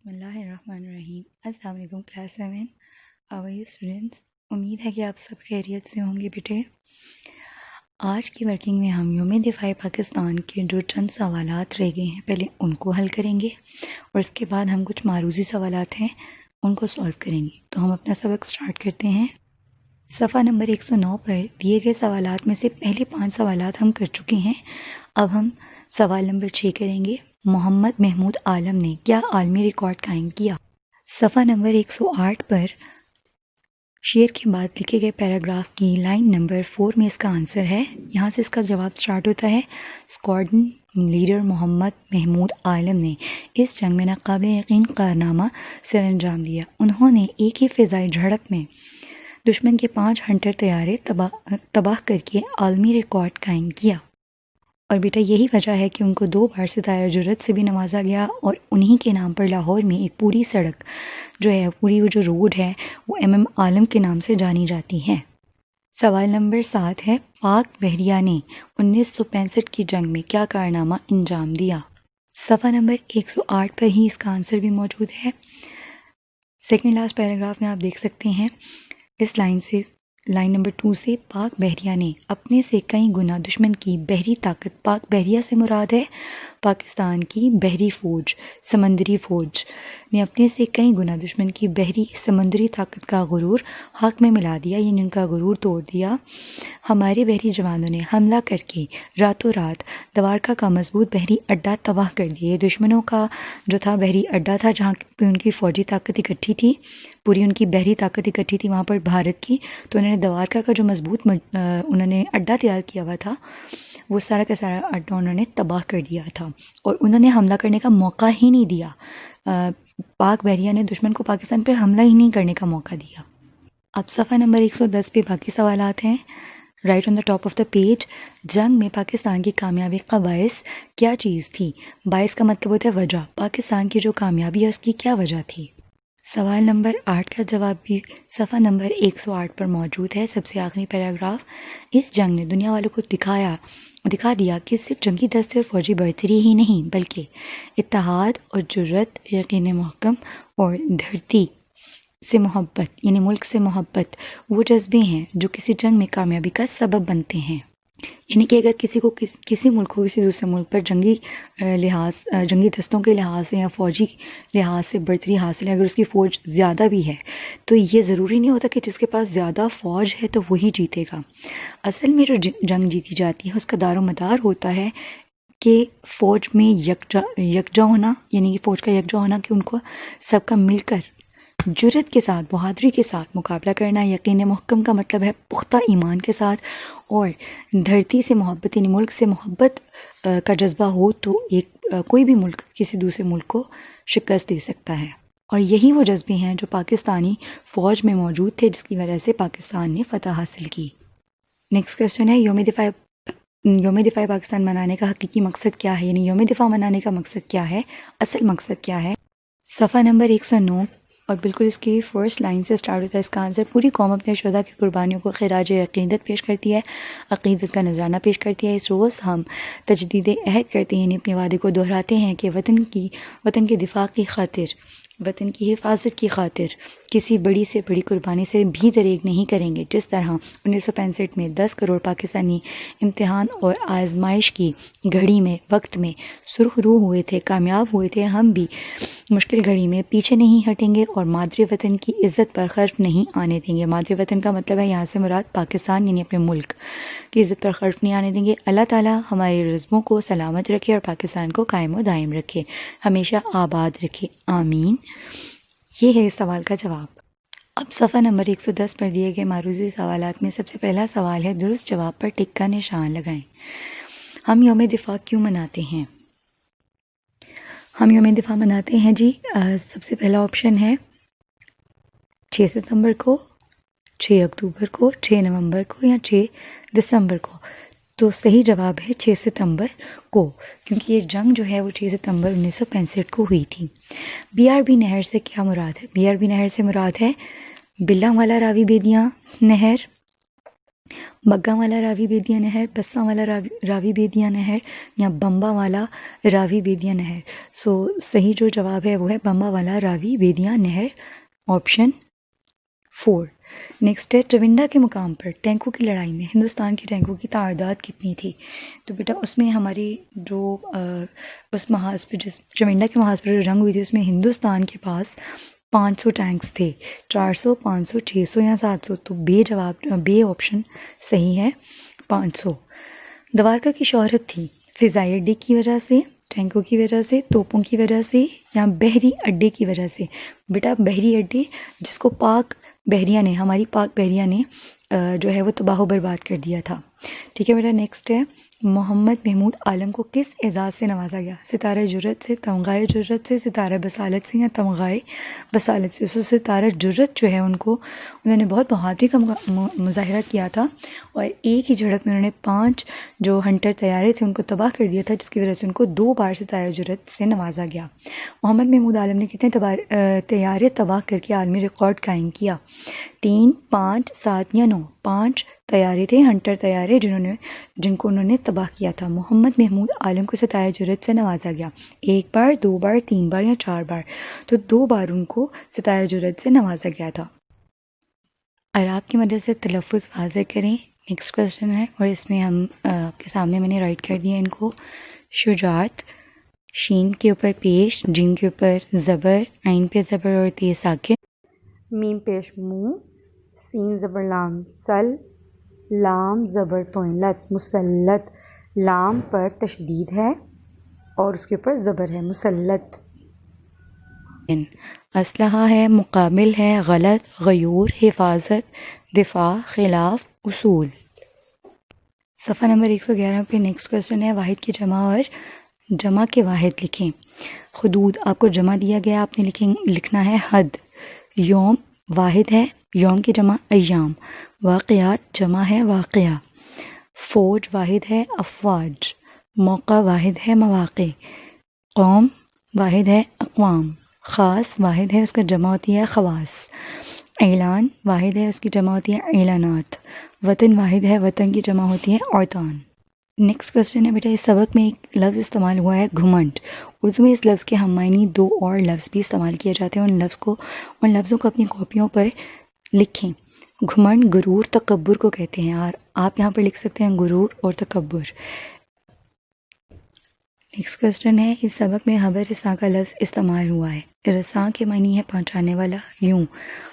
بسم اللہ الرحمن الرحیم۔ السلام علیکم class 7 how are you students? امید ہے کہ آپ سب خیریت سے ہوں گے بیٹے۔ آج کی ورکنگ میں ہم یوم دفاع پاکستان کے جو چند سوالات رہ گئے ہیں پہلے ان کو حل کریں گے اور اس کے بعد ہم کچھ معروضی سوالات ہیں ان کو سولو کریں گے۔ تو ہم اپنا سبق سٹارٹ کرتے ہیں۔ صفحہ نمبر 109 پر دیے گئے سوالات میں سے پہلے 5 سوالات ہم کر چکے ہیں۔ اب ہم سوال نمبر 6 کریں گے۔ محمد محمود عالم نے کیا عالمی ریکارڈ قائم کیا؟ صفحہ نمبر 108 پر شعر کے بعد لکھے گئے پیراگراف کی لائن نمبر 4 میں اس کا آنسر ہے۔ یہاں سے اس کا جواب سٹارٹ ہوتا ہے۔ اسکواڈرن لیڈر محمد محمود عالم نے اس جنگ میں ناقابل یقین کارنامہ سر انجام دیا۔ انہوں نے ایک ہی فضائی جھڑپ میں دشمن کے 5 ہنٹر طیارے تباہ کر کے عالمی ریکارڈ قائم کیا، اور بیٹا یہی وجہ ہے کہ ان کو 2 بار ستارہ جرت سے بھی نوازا گیا، اور انہی کے نام پر لاہور میں ایک پوری سڑک جو ہے، پوری وہ جو روڈ ہے وہ ایم عالم کے نام سے جانی جاتی ہے۔ سوال نمبر 7 ہے، پاک بحریہ نے 1965 کی جنگ میں کیا کارنامہ انجام دیا؟ صفحہ نمبر 108 پر ہی اس کا آنسر بھی موجود ہے۔ سیکنڈ لاسٹ پیراگراف میں آپ دیکھ سکتے ہیں اس لائن نمبر 2 سے، پاک بحریہ نے اپنے سے کئی گنا دشمن کی بحری طاقت، پاک بحریہ سے مراد ہے پاکستان کی بحری فوج، سمندری فوج نے اپنے سے کئی گنا دشمن کی بحری سمندری طاقت کا غرور حق میں ملا دیا، یعنی ان کا غرور توڑ دیا۔ ہمارے بحری جوانوں نے حملہ کر کے راتوں رات دوارکا کا مضبوط بحری اڈہ تباہ کر دیا۔ یہ دشمنوں کا جو تھا بحری اڈہ تھا جہاں پہ ان کی فوجی طاقت اکٹھی تھی، پوری ان کی بحری طاقت اکٹھی تھی وہاں پر بھارت کی، تو انہوں نے دوارکا کا جو مضبوط انہوں نے اڈہ تیار کیا ہوا تھا وہ سارا کا سارا اڈہ انہوں نے تباہ کر دیا تھا، اور انہوں نے حملہ کرنے کا موقع ہی نہیں دیا۔ پاک بحریہ نے دشمن کو پاکستان پر حملہ ہی نہیں کرنے کا موقع دیا۔ اب صفحہ نمبر 110 پہ باقی سوالات ہیں۔ Right on the top of the page, جنگ میں پاکستان کی کامیابی کا باعث کیا چیز تھی؟ باعث کا مطلب ہوتا ہے وجہ، پاکستان کی جو کامیابی ہے اس کی کیا وجہ تھی؟ سوال نمبر 8 کا جواب بھی صفحہ نمبر 108 پر موجود ہے، سب سے آخری پیراگراف۔ اس جنگ نے دنیا والوں کو دکھا دیا کہ صرف جنگی دستے اور فوجی برتری ہی نہیں بلکہ اتحاد اور جرت، یقین محکم اور دھرتی سے محبت یعنی ملک سے محبت وہ جذبے ہیں جو کسی جنگ میں کامیابی کا سبب بنتے ہیں۔ یعنی کہ اگر کسی ملک کو کسی دوسرے ملک پر جنگی دستوں کے لحاظ سے یا فوجی لحاظ سے برتری حاصل ہے، اگر اس کی فوج زیادہ بھی ہے تو یہ ضروری نہیں ہوتا کہ جس کے پاس زیادہ فوج ہے تو وہی جیتے گا۔ اصل میں جو جنگ جیتی جاتی ہے اس کا دار و مدار ہوتا ہے کہ فوج میں یکجا ہونا، یعنی کہ فوج کا یکجا ہونا، کہ ان کو سب کا مل کر جرت کے ساتھ، بہادری کے ساتھ مقابلہ کرنا۔ یقین محکم کا مطلب ہے پختہ ایمان کے ساتھ، اور دھرتی سے محبت یعنی ملک سے محبت کا جذبہ ہو تو کوئی بھی ملک کسی دوسرے ملک کو شکست دے سکتا ہے، اور یہی وہ جذبے ہیں جو پاکستانی فوج میں موجود تھے جس کی وجہ سے پاکستان نے فتح حاصل کی۔ نیکسٹ کویسچن ہے، یوم دفاع پاکستان منانے کا حقیقی مقصد کیا ہے؟ یعنی یوم دفاع منانے کا مقصد کیا ہے، اصل مقصد کیا ہے؟ صفحہ نمبر 109 اور بالکل اس کی فرسٹ لائن سے سٹارٹ ہوتا ہے اس کا آنسر۔ پوری قوم اپنے شہداء کی قربانیوں کو خراج عقیدت پیش کرتی ہے، عقیدت کا نذرانہ پیش کرتی ہے۔ اس روز ہم تجدید عہد کرتے ہیں، یعنی اپنے وعدے کو دہراتے ہیں کہ وطن کے دفاع کی خاطر، وطن کی حفاظت کی خاطر کسی بڑی سے بڑی قربانی سے بھی دریغ نہیں کریں گے۔ جس طرح 1965 میں 10 کروڑ پاکستانی امتحان اور آزمائش کی گھڑی میں وقت میں سرخ روح ہوئے تھے، کامیاب ہوئے تھے، ہم بھی مشکل گھڑی میں پیچھے نہیں ہٹیں گے اور مادری وطن کی عزت پر خرف نہیں آنے دیں گے۔ مادری وطن کا مطلب ہے یہاں سے مراد پاکستان، یعنی اپنے ملک کی عزت پر خرف نہیں آنے دیں گے۔ اللہ تعالیٰ ہمارے رزموں کو سلامت رکھے اور پاکستان کو قائم و دائم رکھے، ہمیشہ آباد رکھے، آمین۔ یہ ہے اس سوال کا جواب۔ اب صفحہ نمبر 110 پر دیے گئے معروضی سوالات میں سب سے پہلا سوال ہے، درست جواب پر ٹک کا نشان لگائیں۔ ہم یوم دفاع کیوں مناتے ہیں؟ ہم یوم دفاع مناتے ہیں جی، سب سے پہلا آپشن ہے 6 ستمبر کو، 6 اکتوبر کو، 6 نومبر کو یا 6 دسمبر کو۔ تو صحیح جواب ہے 6 ستمبر کو، کیونکہ یہ جنگ جو ہے وہ 6 ستمبر 1965 کو ہوئی تھی۔ بی آر بی نہر سے کیا مراد ہے؟ بی آر بی نہر سے مراد ہے بلہ والا راوی بیدیاں نہر، بگا والا راوی بیدیا نہر، بسا والا راوی بیدیا نہر، یا بمبا والا راوی بیدیا نہر؟ سو صحیح جو جواب ہے وہ ہے بمبا والا راوی بیدیا نہر، آپشن 4۔ نیکسٹ ہے چونڈا کے مقام پر ٹینکوں کی لڑائی میں ہندوستان کی ٹینکوں کی تعداد کتنی تھی؟ تو بیٹا اس میں ہماری جو اس محاذ پہ جس چونڈا کے محاذ پر جو جنگ ہوئی تھی اس میں ہندوستان کے پاس 500 ٹینکس تھے، 400، 500، 600 یا 700۔ تو بے آپشن صحیح ہے 500۔ دوارکا کی شہرت تھی فضائی اڈے کی وجہ سے، ٹینکوں کی وجہ سے، توپوں کی وجہ سے، یا بحری اڈے کی وجہ سے؟ بیٹا بحری اڈے، جس کو پاک بحریہ نے، ہماری پاک بحریہ نے جو ہے وہ تباہ و برباد کر دیا تھا۔ ٹھیک ہے بیٹا، نیکسٹ ہے محمد محمود عالم کو کس اعزاز سے نوازا گیا؟ ستارہ جرت سے، تمغۂ جرت سے، ستارہ بصالت سے، یا تمغۂ بصالت سے؟ سو ستارہ جرت جو ہے انہوں نے بہت بہادری کا مظاہرہ کیا تھا، اور ایک ہی جھڑپ میں انہوں نے 5 جو ہنٹر طیارے تھے ان کو تباہ کر دیا تھا، جس کی وجہ سے ان کو 2 بار ستارہ جرت سے نوازا گیا۔ محمد محمود عالم نے کتنے طیارے تباہ کر کے عالمی ریکارڈ قائم کیا؟ 3، 5، 7 یا 9؟ 5 طیارے تھے، ہنٹر طیارے، جن کو انہوں نے تباہ کیا تھا۔ محمد محمود عالم کو ستارہ جرت سے نوازا گیا 1 بار، 2 بار، 3 بار یا 4 بار؟ تو 2 بار ان کو ستارہ جرت سے نوازا گیا تھا۔ اور آپ کی مدد سے تلفظ واضح کریں۔ نیکسٹ کویسچن ہے، اور اس میں ہم آپ کے سامنے میں نے رائٹ کر دیا ان کو۔ شجاعت، شین کے اوپر پیش، جیم کے اوپر زبر، عین پہ زبر اور تیز ساکن، میم پیش منہ، سین زبر لام سل، لام زبر توئلت مسلط، لام پر تشدید ہے اور اس کے اوپر زبر ہے مسلط۔ اسلحہ ہے، مقابل ہے، غلط، غیور، حفاظت، دفاع، خلاف، اصول۔ صفحہ نمبر 111 پہ نیکسٹ کویسچن ہے، واحد کی جمع اور جمع کے واحد لکھیں۔ حدود آپ کو جمع دیا گیا، آپ نے لکھنا ہے حد۔ یوم واحد ہے، یوم کی جمع ایام۔ واقعات جمع ہے واقعہ۔ فوج واحد ہے افواج۔ موقع واحد ہے مواقع۔ قوم واحد ہے اقوام۔ خاص واحد ہے، اس کا جمع ہوتی ہے خواص۔ اعلان واحد ہے، اس کی جمع ہوتی ہے اعلانات۔ وطن واحد ہے، وطن کی جمع ہوتی ہے اوطان۔ نیکسٹ کویسچن ہے بیٹا، اس سبق میں ایک لفظ استعمال ہوا ہے گھمنڈ۔ اردو میں اس لفظ کے ہم معنی 2 اور لفظ بھی استعمال کیے جاتے ہیں، ان لفظوں کو اپنی کاپیوں پر لکھیں۔ گھمنڈ غرور تکبر کو کہتے ہیں، اور آپ یہاں پر لکھ سکتے ہیں غرور اور تکبر۔ نیکسٹ کویسچن ہے، اس سبق میں خبر رساں کا لفظ استعمال ہوا ہے۔ رساں کے معنی ہے پہنچانے والا، یوں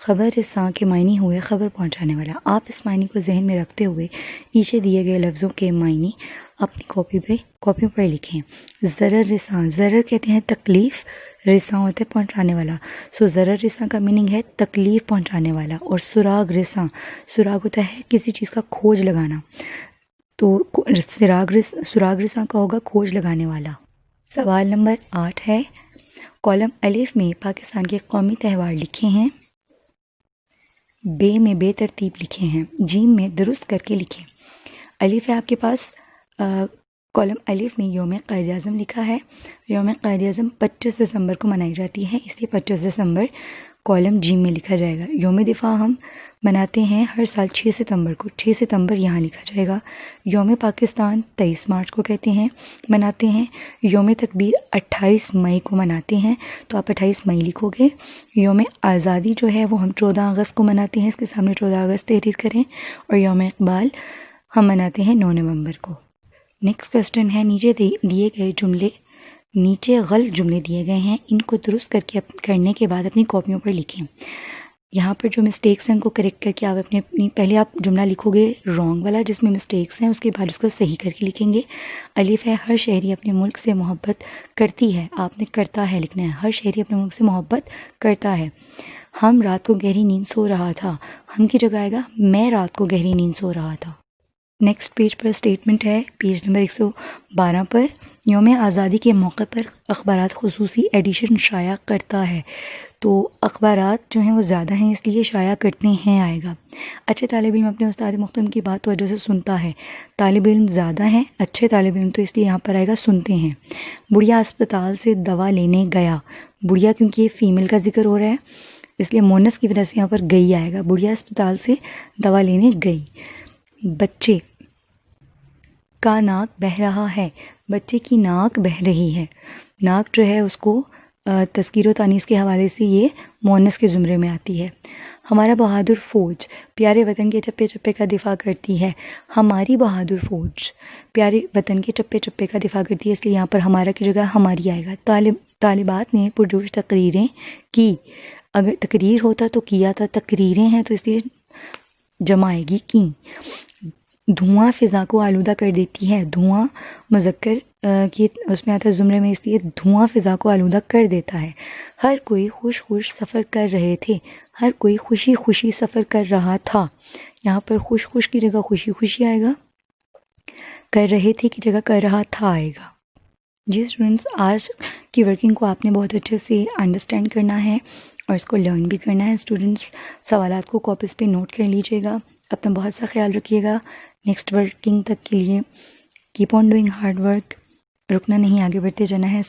خبر رساں کے معنی ہوئے خبر پہنچانے والا۔ آپ اس معنی کو ذہن میں رکھتے ہوئے نیچے دیے گئے لفظوں کے معنی اپنی کاپیوں پر لکھیں۔ ضرر رساں، ضرر کہتے ہیں تکلیف، رساں ہوتا ہے پہنچانے والا، سو ضرر رساں کا میننگ ہے تکلیف پہنچانے والا۔ اور سراغ رساں، سراغ ہوتا ہے کسی چیز کا کھوج لگانا، تو سراغ رساں کا ہوگا کھوج لگانے والا۔ سوال نمبر 8 ہے، کالم الف میں پاکستان کے قومی تہوار لکھے ہیں، بے میں بے ترتیب لکھے ہیں، جیم میں درست کر کے لکھیں۔ الف ہے آپ کے پاس، کالم الف میں یوم قائد اعظم لکھا ہے۔ یوم قائد اعظم 25 دسمبر کو منائی جاتی ہے، اس لیے 25 دسمبر کالم جیم میں لکھا جائے گا۔ یوم دفاع ہم مناتے ہیں ہر سال 6 ستمبر کو، 6 ستمبر یہاں لکھا جائے گا۔ یوم پاکستان 23 مارچ کو کہتے ہیں مناتے ہیں۔ یوم تکبیر 28 مئی کو مناتے ہیں، تو آپ 28 مئی لکھو گے۔ یوم آزادی جو ہے وہ ہم 14 اگست کو مناتے ہیں، اس کے سامنے 14 اگست تحریر کریں۔ اور یوم اقبال ہم مناتے ہیں 9 نومبر کو۔ نیکسٹ کویسچن ہے، نیچے دیے گئے جملے، نیچے غلط جملے دیے گئے ہیں، ان کو درست کرنے کے بعد اپنی کاپیوں پر لکھیں۔ یہاں پر جو مسٹیکس ہیں ان کو کریکٹ کر کے آپ پہلے آپ جملہ لکھو گے رانگ والا جس میں مسٹیکس ہیں، اس کے بعد اس کو صحیح کر کے لکھیں گے۔ الف ہے، ہر شہری اپنے ملک سے محبت کرتی ہے، آپ نے کرتا ہے لکھنا ہے، ہر شہری اپنے ملک سے محبت کرتا ہے۔ ہم رات کو گہری نیند سو رہا تھا، ہم کی جگہ آئے گا میں رات کو گہری نیند سو رہا تھا۔ نیکسٹ پیج پر اسٹیٹمنٹ ہے، پیج نمبر 112 پر، یوم آزادی کے موقع پر اخبارات خصوصی ایڈیشن شائع کرتا ہے، تو اخبارات جو ہیں وہ زیادہ ہیں اس لیے شائع کرتے ہیں آئے گا۔ اچھے طالب علم اپنے استاد محترم کی بات توجہ سے سنتا ہے، طالب علم زیادہ ہیں، اچھے طالب علم تو اس لیے یہاں پر آئے گا سنتے ہیں۔ بڑھیا اسپتال سے دوا لینے گیا، بڑھیا کیونکہ یہ فیمیل کا ذکر ہو رہا ہے اس لیے مونس کی وجہ سے یہاں پر گئی آئے گا، بڑھیا اسپتال سے دوا لینے گئی۔ بچے کا ناک بہہ رہا ہے، بچے کی ناک بہہ رہی ہے. ناک جو ہے اس کو تذکیر و تانیث کے حوالے سے یہ مؤنث کے زمرے میں آتی ہے. ہمارا بہادر فوج پیارے وطن کے چپے چپے کا دفاع کرتی ہے. ہماری بہادر فوج پیارے وطن کے چپے چپے کا دفاع کرتی ہے، اس لیے یہاں پر ہمارا کی جگہ ہماری آئے گا. طالبات نے پرجوش تقریریں کی. اگر تقریر ہوتا تو کیا تھا، تقریریں ہیں تو اس لیے جمع آئے گی کی. دھواں فضا کو آلودہ کر دیتی ہے. دھواں مذکر کی اس میں آتا ہے زمرے میں، اس لیے دھواں فضا کو آلودہ کر دیتا ہے. ہر کوئی خوش خوش سفر کر رہے تھے. ہر کوئی خوشی خوشی سفر کر رہا تھا. یہاں پر خوش خوش کی جگہ خوشی خوشی آئے گا، کر رہے تھے کی جگہ کر رہا تھا آئے گا. جی اسٹوڈنٹس، آج کی ورکنگ کو آپ نے بہت اچھے سے انڈرسٹینڈ کرنا ہے اور اس کو لرن بھی کرنا ہے. اسٹوڈنٹس سوالات کو کاپیز پہ نوٹ کر لیجیے گا. اپنا بہت سا خیال رکھیے گا. نیکسٹ ورکنگ تک کے لیے keep on doing hard work. رکنا نہیں، آگے بڑھتے جانا ہے.